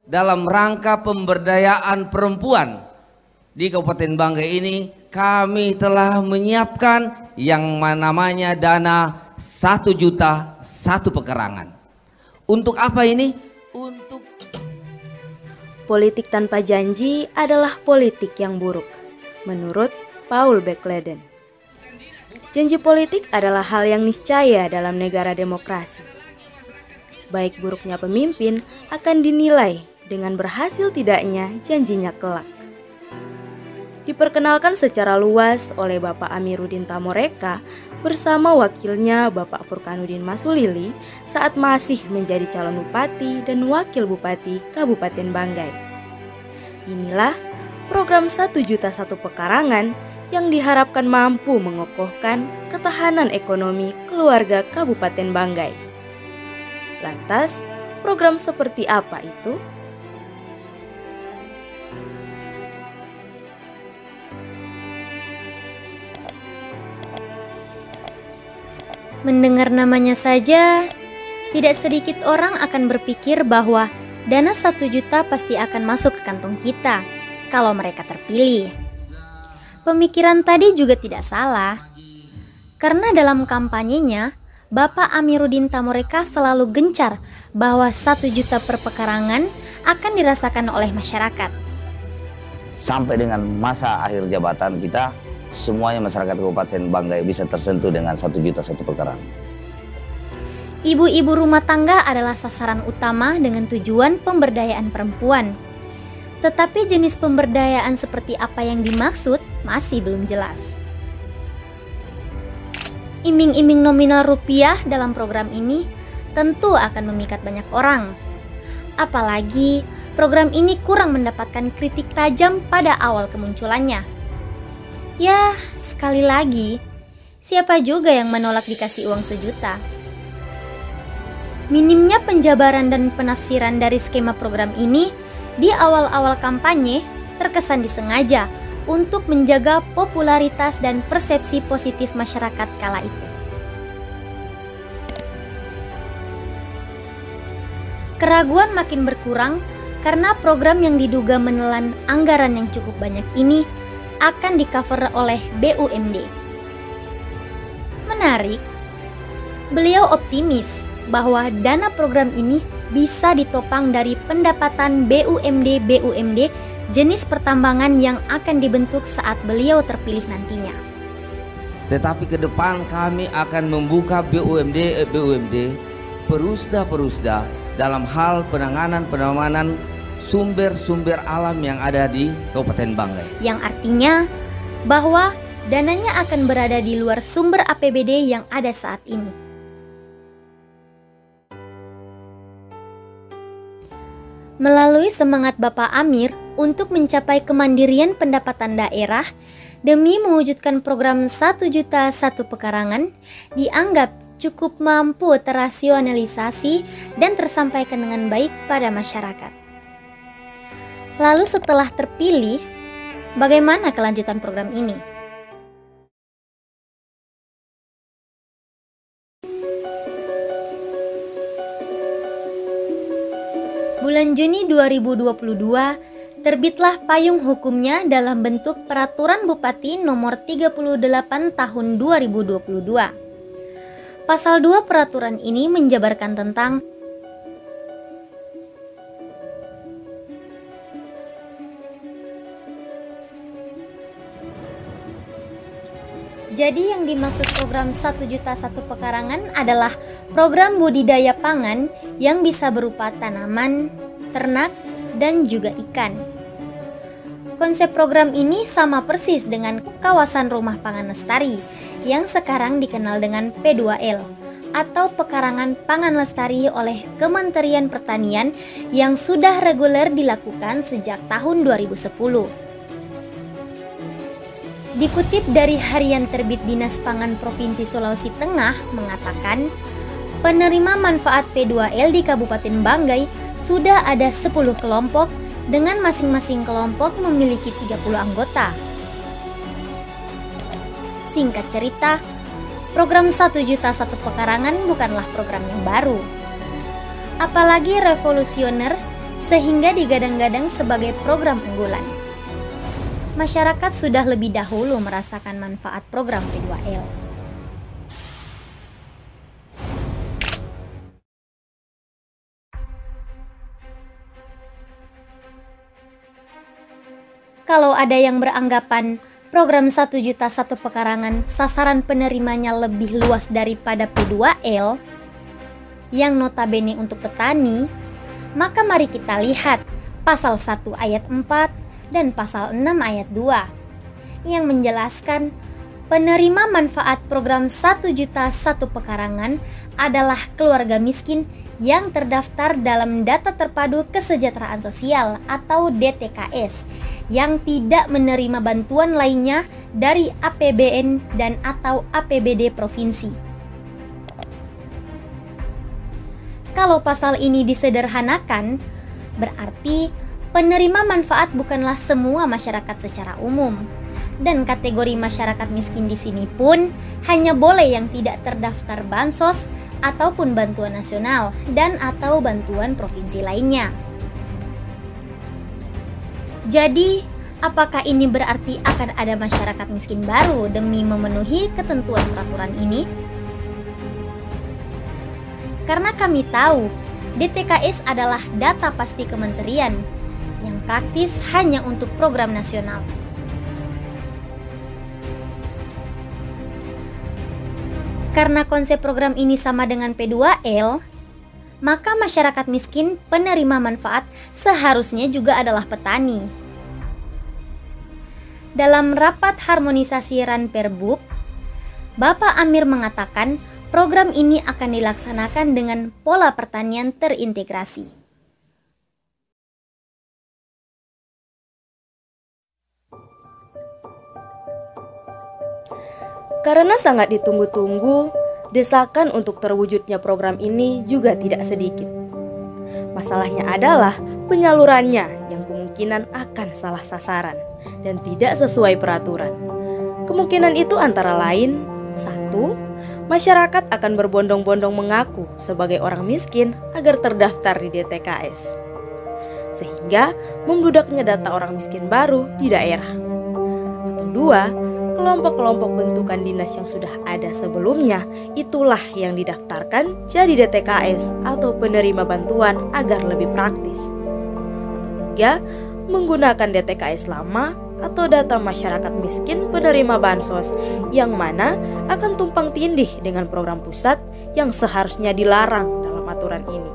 dalam rangka pemberdayaan perempuan di Kabupaten Banggai ini, kami telah menyiapkan yang namanya dana 1 juta 1 pekarangan. Untuk apa ini? Untuk politik tanpa janji adalah politik yang buruk, menurut Paul Backleden. Janji politik adalah hal yang niscaya dalam negara demokrasi. Baik buruknya pemimpin akan dinilai dengan berhasil tidaknya janjinya kelak. Diperkenalkan secara luas oleh Bapak Amiruddin Tamoreka bersama wakilnya Bapak Furkanuddin Masulili saat masih menjadi calon bupati dan wakil bupati Kabupaten Banggai. Inilah program 1 juta 1 pekarangan yang diharapkan mampu mengokohkan ketahanan ekonomi keluarga Kabupaten Banggai. Lantas, program seperti apa itu? Mendengar namanya saja, tidak sedikit orang akan berpikir bahwa dana 1 juta pasti akan masuk ke kantong kita kalau mereka terpilih. Pemikiran tadi juga tidak salah, karena dalam kampanyenya, Bapak Amiruddin Tamoreka selalu gencar bahwa 1 juta per pekarangan akan dirasakan oleh masyarakat. Sampai dengan masa akhir jabatan kita, semuanya masyarakat Kabupaten Banggai bisa tersentuh dengan 1 juta 1 pekarangan. Ibu-ibu rumah tangga adalah sasaran utama dengan tujuan pemberdayaan perempuan. Tetapi jenis pemberdayaan seperti apa yang dimaksud masih belum jelas. Iming-iming nominal rupiah dalam program ini tentu akan memikat banyak orang. Apalagi program ini kurang mendapatkan kritik tajam pada awal kemunculannya. Ya, sekali lagi, siapa juga yang menolak dikasih uang 1 juta? Minimnya penjabaran dan penafsiran dari skema program ini di awal-awal kampanye terkesan disengaja untuk menjaga popularitas dan persepsi positif masyarakat kala itu. Keraguan makin berkurang karena program yang diduga menelan anggaran yang cukup banyak ini akan di-cover oleh BUMD. Menarik, beliau optimis bahwa dana program ini bisa ditopang dari pendapatan BUMD jenis pertambangan yang akan dibentuk saat beliau terpilih nantinya. Tetapi ke depan kami akan membuka BUMD perusda dalam hal penanganan sumber-sumber alam yang ada di Kabupaten Banggai. Yang artinya bahwa dananya akan berada di luar sumber APBD yang ada saat ini. Melalui semangat Bapak Amir untuk mencapai kemandirian pendapatan daerah demi mewujudkan program 1 juta 1 pekarangan dianggap cukup mampu terasionalisasi dan tersampaikan dengan baik pada masyarakat. Lalu setelah terpilih, bagaimana kelanjutan program ini? Bulan Juni 2022, terbitlah payung hukumnya dalam bentuk Peraturan Bupati Nomor 38 Tahun 2022. Pasal 2 peraturan ini menjabarkan tentang Jadi yang dimaksud program 1 juta 1 pekarangan adalah program budidaya pangan yang bisa berupa tanaman, ternak, dan juga ikan. Konsep program ini sama persis dengan kawasan rumah pangan lestari yang sekarang dikenal dengan P2L atau Pekarangan Pangan Lestari oleh Kementerian Pertanian yang sudah reguler dilakukan sejak tahun 2010. Dikutip dari Harian Terbit Dinas Pangan Provinsi Sulawesi Tengah mengatakan, penerima manfaat P2L di Kabupaten Banggai sudah ada 10 kelompok dengan masing-masing kelompok memiliki 30 anggota. Singkat cerita, program 1 juta 1 pekarangan bukanlah program yang baru. Apalagi revolusioner sehingga digadang-gadang sebagai program unggulan. Masyarakat sudah lebih dahulu merasakan manfaat program P2L. Kalau ada yang beranggapan program 1 juta 1 pekarangan sasaran penerimanya lebih luas daripada P2L yang notabene untuk petani, maka mari kita lihat pasal 1 ayat 4 dan pasal 6 ayat 2 yang menjelaskan penerima manfaat program 1 juta 1 pekarangan adalah keluarga miskin yang terdaftar dalam Data Terpadu Kesejahteraan Sosial atau DTKS yang tidak menerima bantuan lainnya dari APBN dan atau APBD provinsi. Kalau pasal ini disederhanakan, berarti penerima manfaat bukanlah semua masyarakat secara umum. Dan kategori masyarakat miskin di sini pun hanya boleh yang tidak terdaftar bansos ataupun bantuan nasional dan atau bantuan provinsi lainnya. Jadi, apakah ini berarti akan ada masyarakat miskin baru demi memenuhi ketentuan peraturan ini? Karena kami tahu DTKS adalah data pasti kementerian yang praktis hanya untuk program nasional. Karena konsep program ini sama dengan P2L, maka masyarakat miskin penerima manfaat seharusnya juga adalah petani. Dalam rapat harmonisasi Ranperbub, Bapak Amir mengatakan program ini akan dilaksanakan dengan pola pertanian terintegrasi. Karena sangat ditunggu-tunggu, desakan untuk terwujudnya program ini juga tidak sedikit. Masalahnya adalah penyalurannya yang kemungkinan akan salah sasaran dan tidak sesuai peraturan. Kemungkinan itu antara lain, 1. Masyarakat akan berbondong-bondong mengaku sebagai orang miskin agar terdaftar di DTKS, sehingga membludaknya data orang miskin baru di daerah. Atau 2. Kelompok-kelompok bentukan dinas yang sudah ada sebelumnya itulah yang didaftarkan jadi DTKS atau penerima bantuan agar lebih praktis. Atau 3. Menggunakan DTKS lama atau data masyarakat miskin penerima bansos yang mana akan tumpang tindih dengan program pusat yang seharusnya dilarang dalam aturan ini.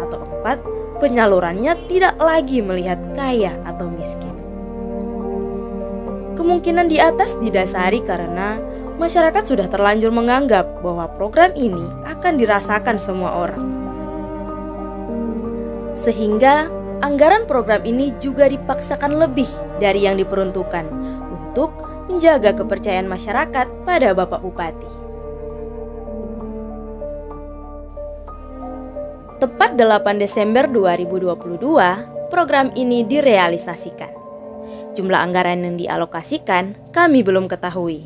Atau 4. Penyalurannya tidak lagi melihat kaya atau miskin. Kemungkinan di atas didasari karena masyarakat sudah terlanjur menganggap bahwa program ini akan dirasakan semua orang. Sehingga anggaran program ini juga dipaksakan lebih dari yang diperuntukkan untuk menjaga kepercayaan masyarakat pada Bapak Bupati. Tepat 8 Desember 2022, program ini direalisasikan. Jumlah anggaran yang dialokasikan kami belum ketahui.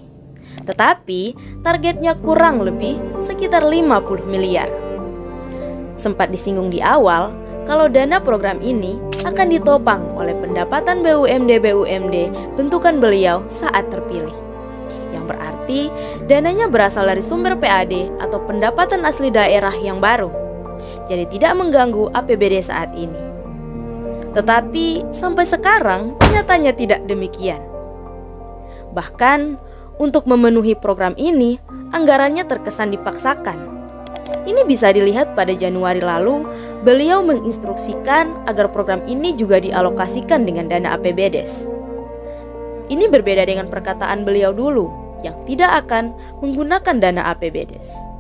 Tetapi targetnya kurang lebih sekitar 50 miliar. Sempat disinggung di awal kalau dana program ini akan ditopang oleh pendapatan BUMD bentukan beliau saat terpilih. Yang berarti dananya berasal dari sumber PAD atau pendapatan asli daerah yang baru. Jadi tidak mengganggu APBD saat ini. Tetapi sampai sekarang nyatanya tidak demikian. Bahkan untuk memenuhi program ini, anggarannya terkesan dipaksakan. Ini bisa dilihat pada Januari lalu, beliau menginstruksikan agar program ini juga dialokasikan dengan dana APBDes. Ini berbeda dengan perkataan beliau dulu yang tidak akan menggunakan dana APBDes.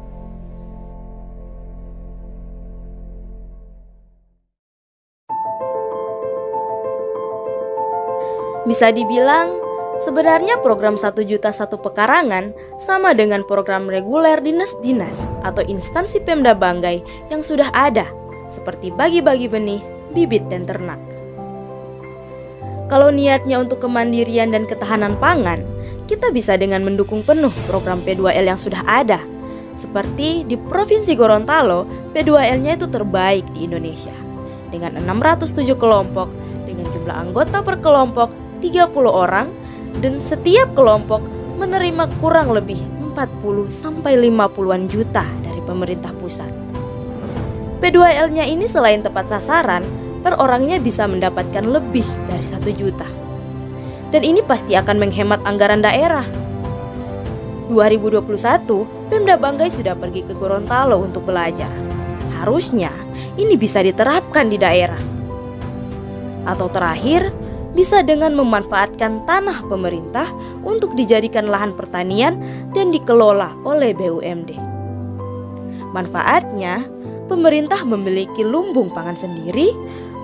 Bisa dibilang, sebenarnya program 1 juta 1 pekarangan sama dengan program reguler dinas-dinas atau instansi Pemda Banggai yang sudah ada, seperti bagi-bagi benih, bibit, dan ternak. Kalau niatnya untuk kemandirian dan ketahanan pangan, kita bisa dengan mendukung penuh program P2L yang sudah ada. Seperti di Provinsi Gorontalo, P2L-nya itu terbaik di Indonesia. dengan 607 kelompok dengan jumlah anggota per kelompok 30 orang dan setiap kelompok menerima kurang lebih 40 sampai 50-an juta dari pemerintah pusat. P2L-nya ini selain tepat sasaran, per orangnya bisa mendapatkan lebih dari 1 juta. Dan ini pasti akan menghemat anggaran daerah. 2021, Pemda Banggai sudah pergi ke Gorontalo untuk belajar. Harusnya ini bisa diterapkan di daerah. Atau terakhir, bisa dengan memanfaatkan tanah pemerintah untuk dijadikan lahan pertanian dan dikelola oleh BUMD. Manfaatnya, pemerintah memiliki lumbung pangan sendiri,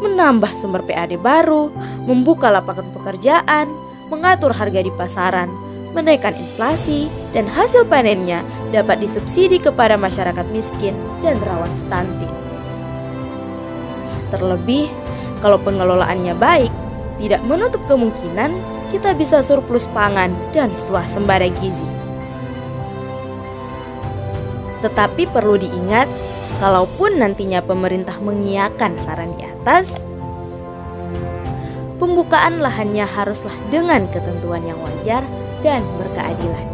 menambah sumber PAD baru, membuka lapangan pekerjaan, mengatur harga di pasaran, menaikkan inflasi, dan hasil panennya dapat disubsidi kepada masyarakat miskin dan rawan stunting. Terlebih, kalau pengelolaannya baik, tidak menutup kemungkinan kita bisa surplus pangan dan swasembada gizi. Tetapi perlu diingat, kalaupun nantinya pemerintah mengiyakan saran di atas, pembukaan lahannya haruslah dengan ketentuan yang wajar dan berkeadilan.